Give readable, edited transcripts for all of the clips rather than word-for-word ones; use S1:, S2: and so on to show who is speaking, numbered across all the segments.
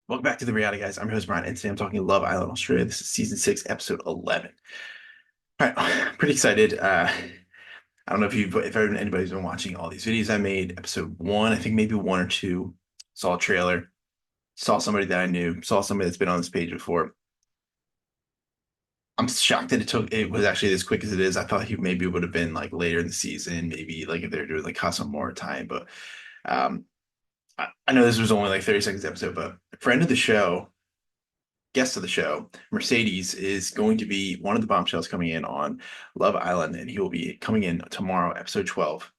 S1: Welcome back to the reality, guys. I'm your host Brian, and today I'm talking Love Island Australia. This is season 6, episode 11. All right, I'm pretty excited. I don't know if anybody's been watching all these videos I made. Episode 1, I think maybe 1 or 2. Saw a trailer, saw somebody that I knew, saw somebody that's been on this page before. I'm shocked that it was actually as quick as it is. I thought he maybe would have been like later in the season, maybe like if they're doing like some more time. But um, I know this was only like 30 seconds episode, but friend of the show, guest of the show, Mercedes, is going to be one of the bombshells coming in on Love Island, and he will be coming in tomorrow, episode 12.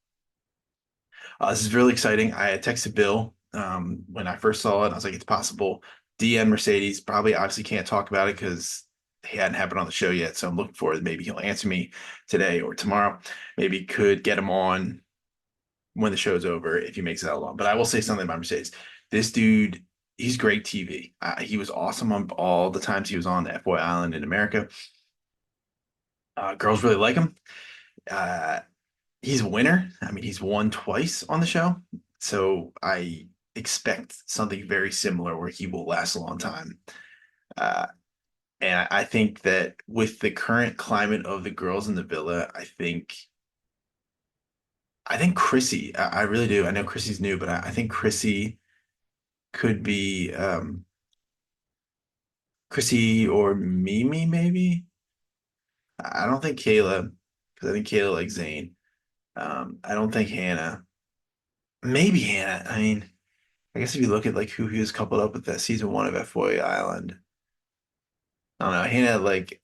S1: This is really exciting. I had texted Bill when I first saw it. I was like, it's possible. DM Mercedes, probably obviously can't talk about it because he hadn't happened on the show yet. So I'm looking forward. Maybe he'll answer me today or tomorrow. Maybe could get him on when the show's over if he makes it out long. But I will say something about Mercedes. This dude, he's great TV. He was awesome on all the times he was on the FBOY Island in America. Girls really like him. Uh, he's a winner. I mean, he's won twice on the show. So I expect something very similar where he will last a long time. Uh, and I think that with the current climate of the girls in the villa, I think Chrissy, I really do. I know Chrissy's new, but I think Chrissy could be Chrissy or Mimi, maybe. I don't think Kayla, because I think Kayla likes Zane. I don't think Hannah. Maybe Hannah. I mean, I guess if you look at like who he was coupled up with that season 1 of FBOY Island, I don't know. Hannah, like,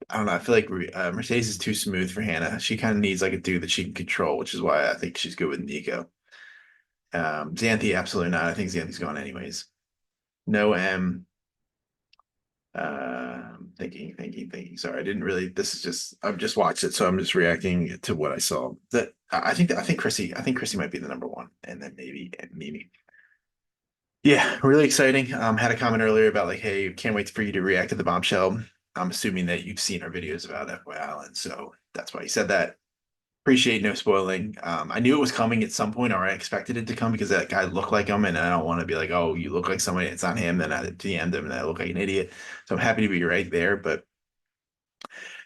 S1: I don't know. I feel like Mercedes is too smooth for Hannah. She kind of needs like a dude that she can control, which is why I think she's good with Nico. Xanthi, absolutely not. I think Xanthi's gone anyways. No M. Thinking. Sorry, I didn't really. This is just I've just watched it, so I'm just reacting to what I saw. I think Chrissy might be the number one, and then maybe Mimi. Yeah, really exciting. Had a comment earlier about like, hey, can't wait for you to react to the bombshell. I'm assuming that you've seen our videos about FY Island, so that's why he said that. Appreciate no spoiling. I knew it was coming at some point, or I expected it to come because that guy looked like him, and I don't want to be like, oh, you look like somebody, it's not him, then I DM'd him and I look like an idiot. So I'm happy to be right there. But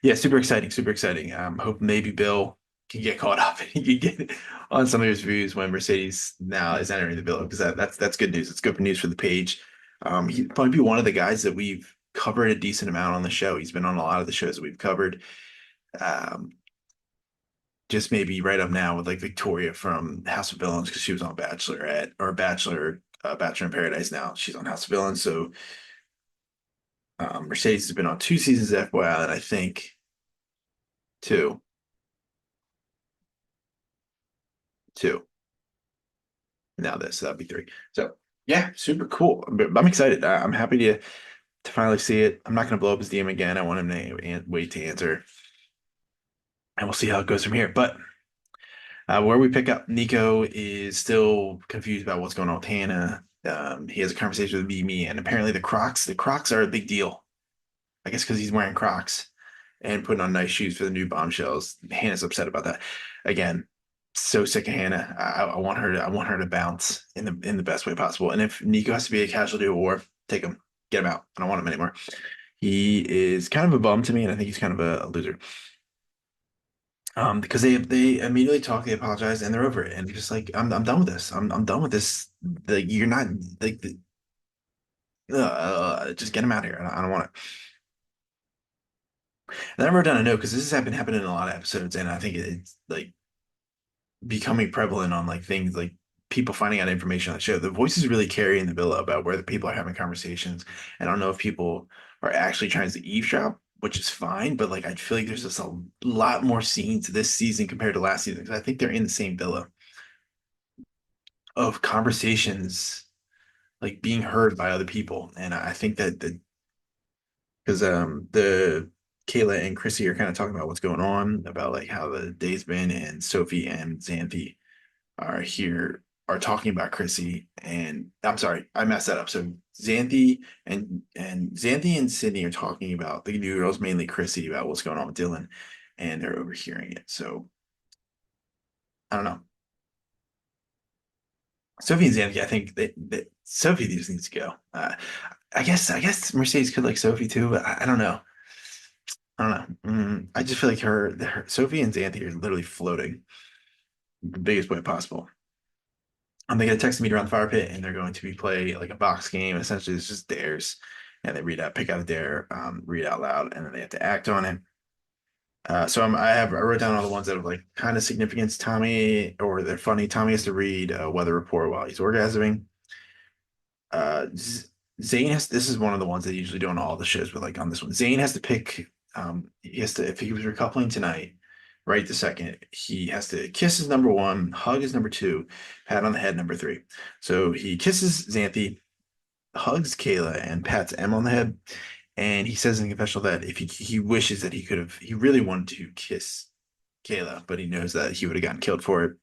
S1: yeah, super exciting, super exciting. Hope maybe Bill can get caught up and he can get on some of his views when Mercedes now is entering the bill because that's good news. It's good news for the page. He'd probably be one of the guys that we've covered a decent amount on the show. He's been on a lot of the shows that we've covered. Um, just maybe right up now with like Victoria from House of Villains because she was on Bachelorette or Bachelor in Paradise. Now she's on House of Villains. So Mercedes has been on 2 seasons of FYI, and I think two, two. Now this, so that'd be 3. So yeah, super cool. I'm excited. I'm happy to finally see it. I'm not going to blow up his DM again. I want him to wait to answer, and we'll see how it goes from here. But where we pick up, Nico is still confused about what's going on with Hannah. He has a conversation with Mimi, and apparently the Crocs are a big deal. I guess because he's wearing Crocs and putting on nice shoes for the new bombshells. Hannah's upset about that. Again, so sick of Hannah. I want her to bounce in the best way possible. And if Nico has to be a casualty of war, take him, get him out. I don't want him anymore. He is kind of a bum to me, and I think he's kind of a loser. Because they immediately talk, they apologize, and they're over it. And they're just like, I'm done with this. I'm done with this. Like you're not like just get him out of here. I don't want it. And I wrote down a note because this has been happening in a lot of episodes, and I think it's like becoming prevalent on like things like people finding out information on the show. The voices really carrying the bill about where the people are having conversations. And I don't know if people are actually trying to eavesdrop, which is fine, but like I feel like there's just a lot more scenes this season compared to last season because I think they're in the same villa of conversations like being heard by other people. And I think that the because the Kayla and Chrissy are kind of talking about what's going on, about like how the day's been, and Sophie and Xanthi are talking about Chrissy, and I'm sorry, I messed that up. So Xanthi and Sydney are talking about the new girls, mainly Chrissy, about what's going on with Dylan, and they're overhearing it. So I don't know. Sophie and Xanthi, I think that Sophie just needs to go. I guess Mercedes could like Sophie too, but I don't know. I don't know. I just feel like Sophie and Xanthi are literally floating the biggest way possible. They get a text meter on the fire pit, and they're going to be play like a box game. Essentially, it's just dares, and they pick out a dare, read out loud, and then they have to act on it. I wrote down all the ones that have like kind of significance. Tommy, or they're funny. Tommy has to read a weather report while he's orgasming. Z Zane has, this is one of the ones they usually do on all the shows, but like on this one, Zane has to pick. He has to, if he was recoupling tonight, right the second, he has to kiss his number one, hug his number two, pat on the head number three. So he kisses Xanthi, hugs Kayla, and pats M on the head. And he says in the confessional that if he wishes that he really wanted to kiss Kayla, but he knows that he would have gotten killed for it.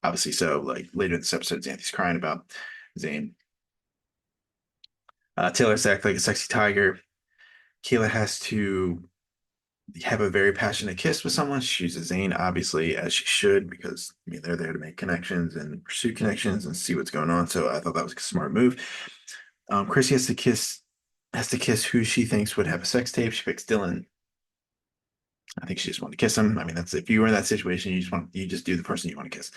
S1: Obviously, so like later in this episode, Xanthi's crying about Zane. Taylor's act like a sexy tiger. Kayla has to have a very passionate kiss with someone. She chooses Zane, obviously, as she should, because I mean they're there to make connections and pursue connections and see what's going on. So I thought that was a smart move. Chrissy has to kiss who she thinks would have a sex tape. She picks Dylan. I think she just wanted to kiss him. I mean, that's if you were in that situation, you just do the person you want to kiss.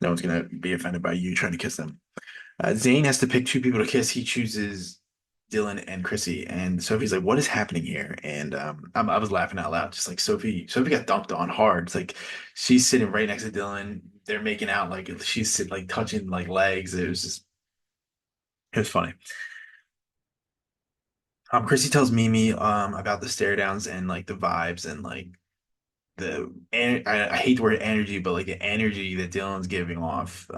S1: No one's gonna be offended by you trying to kiss them. Zane has to pick two people to kiss. He chooses Dylan and Chrissy, and Sophie's like, "What is happening here?" And I was laughing out loud, just like Sophie got dunked on hard. It's like she's sitting right next to Dylan. They're making out like she's sitting like touching like legs. It was funny. Chrissy tells Mimi about the stare downs and like the vibes and like I hate the word energy, but like the energy that Dylan's giving off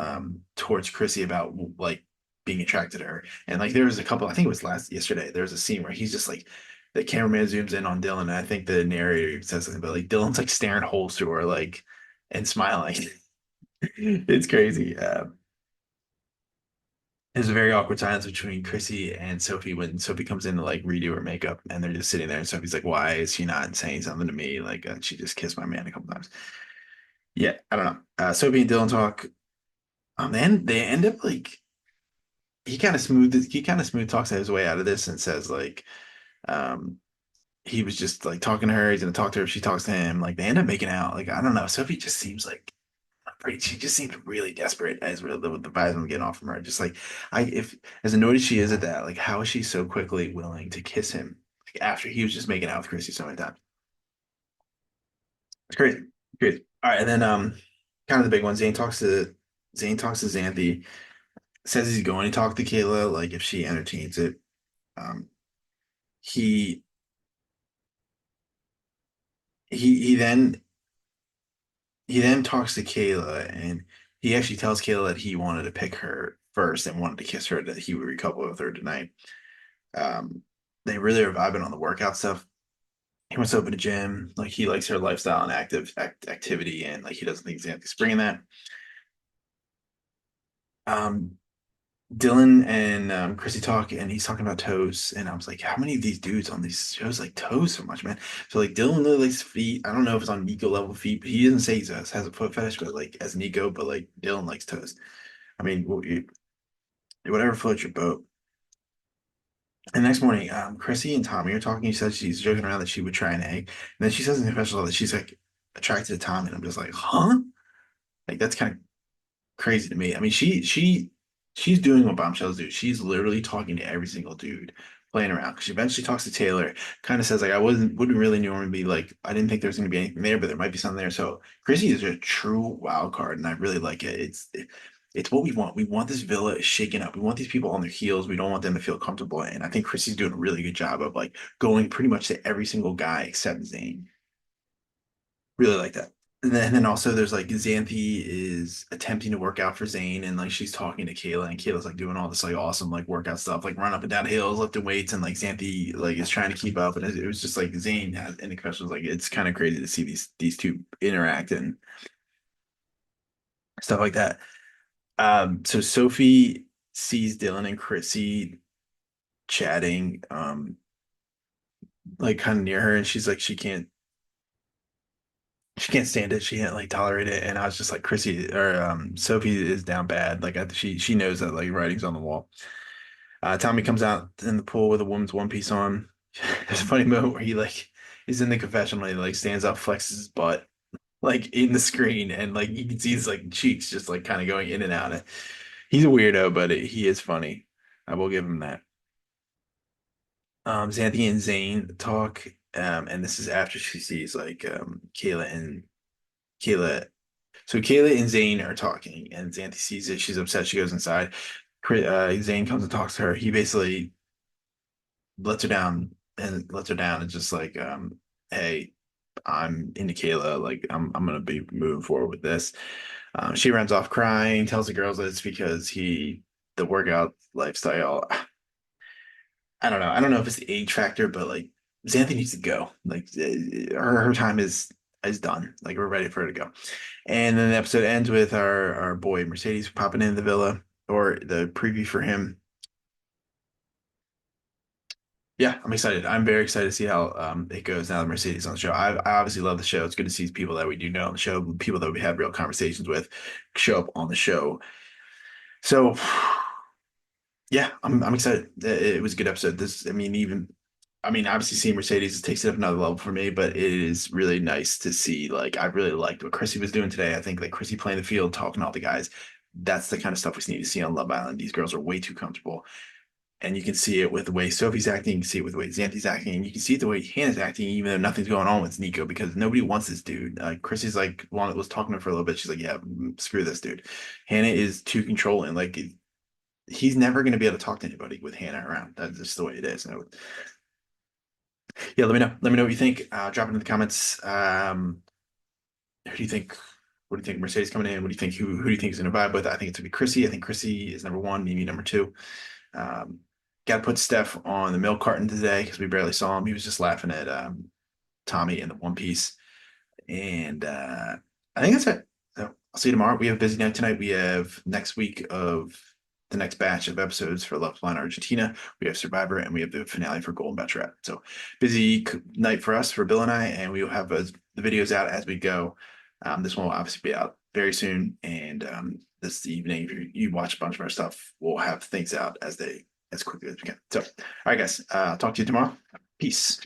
S1: towards Chrissy about like being attracted to her. And like there was a couple, I think it was last yesterday, there was a scene where he's just like the cameraman zooms in on Dylan, and I think the narrator says something, but like Dylan's like staring holes through her, like and smiling. It's crazy. There's a very awkward silence between Chrissy and Sophie when Sophie comes in to like redo her makeup, and they're just sitting there, and Sophie's like, "Why is she not saying something to me? Like she just kissed my man a couple times." Yeah, I don't know. Sophie and Dylan talk. Then they end up like he kind of smooth talks his way out of this and says like um he was just like talking to her. He's gonna talk to her if she talks to him. Like they end up making out. Like I don't know. Sophie just seems like pretty. She just seems really desperate as really with the vibes I'm getting off from her. Just like if as annoyed as she is at that, like how is she so quickly willing to kiss him like, after he was just making out with Chrissy so many times? It's crazy. Crazy. All right, and then kind of the big one. Zane talks to Xanthi, says he's going to talk to Kayla, like if she entertains it. Um, he he then talks to Kayla, and he actually tells Kayla that he wanted to pick her first and wanted to kiss her, that he would recouple with her tonight. Um, they really are vibing on the workout stuff. He wants to open a gym, like he likes her lifestyle and activity, and like he doesn't think Xanthi's bringing that. Um, Dylan and Chrissy talk, and he's talking about toes, and I was like, how many of these dudes on these shows like toes so much, man? So like Dylan really likes feet. I don't know if it's on Nico level feet, but he doesn't say he has a foot fetish, but like as Nico, but like Dylan likes toes. I mean, whatever floats your boat. And the next morning, Chrissy and Tommy are talking. She says she's joking around that she would try an egg, and then she says in the confessional that she's like attracted to Tommy, and I'm just like, huh? Like that's kind of crazy to me. I mean, she's doing what bombshells do. She's literally talking to every single dude, playing around. She eventually talks to Taylor, kind of says like I wouldn't really normally be like I didn't think there was going to be anything there, but there might be something there. So Chrissy is a true wild card, and I really like it. It's what we want. We want this villa shaken up. We want these people on their heels. We don't want them to feel comfortable. And I think Chrissy's doing a really good job of like going pretty much to every single guy except Zane. Really like that. And then also there's like Xanthi is attempting to work out for Zane, and like she's talking to Kayla, and Kayla's like doing all this like awesome like workout stuff, like run up and down hills, lifting weights, and like Xanthi like is trying to keep up. And it was just like Zane has in the question was like it's kind of crazy to see these two interact and stuff like that. So Sophie sees Dylan and Chrissy chatting, like kind of near her, and she's like she can't stand it. She can't like tolerate it. And I was just like, Chrissy or Sophie is down bad. Like she knows that like writing's on the wall. Tommy comes out in the pool with a woman's one piece on. There's a funny moment where he like is in the confessional and he like stands up, flexes his butt like in the screen, and like you can see his like cheeks just like kind of going in and out. He's a weirdo, but he is funny. I will give him that. Xanthi and Zane talk, and this is after she sees like Kayla. So Kayla and Zane are talking, and Xanthi sees it. She's upset. She goes inside. Zane comes and talks to her. He basically lets her down and just like, hey, I'm into Kayla. Like I'm gonna be moving forward with this. She runs off crying, tells the girls that it's because the workout lifestyle. I don't know. I don't know if it's the age factor, but like Xanthi needs to go. Like her time is done. Like we're ready for her to go. And then the episode ends with our boy Mercedes popping in the villa, or the preview for him. Yeah, I'm excited. I'm very excited to see how it goes now that Mercedes on the show. I obviously love the show. It's good to see people that we do know on the show, people that we have real conversations with, show up on the show. So yeah, I'm excited. It was a good episode. I mean, obviously seeing Mercedes takes it up another level for me, but it is really nice to see. Like, I really liked what Chrissy was doing today. I think like Chrissy playing the field, talking to all the guys. That's the kind of stuff we need to see on Love Island. These girls are way too comfortable. And you can see it with the way Sophie's acting, you can see it with the way Xanthi's acting, and you can see it the way Hannah's acting, even though nothing's going on with Nico, because nobody wants this dude. Chrissy's like, was talking to her for a little bit. She's like, yeah, screw this dude. Hannah is too controlling. Like, he's never going to be able to talk to anybody with Hannah around. That's just the way it is. So, yeah, let me know. Let me know what you think. Drop it in the comments. Who do you think? What do you think? Mercedes coming in? What do you think? Who do you think is going to vibe with? I think it's going to be Chrissy. I think Chrissy is number one, Mimi number two. Um, Got to put Steph on the milk carton today because we barely saw him. He was just laughing at Tommy in the One Piece. And I think that's it. So I'll see you tomorrow. We have a busy night tonight. We have next week of the next batch of episodes for Love Line Argentina. We have Survivor, and we have the finale for Golden Bachelorette. So busy night for us, for Bill and I, and we will have the videos out as we go. This one will obviously be out very soon, and this evening, if you watch a bunch of our stuff, we'll have things out as quickly as we can. So, all right, guys, I'll talk to you tomorrow. Peace.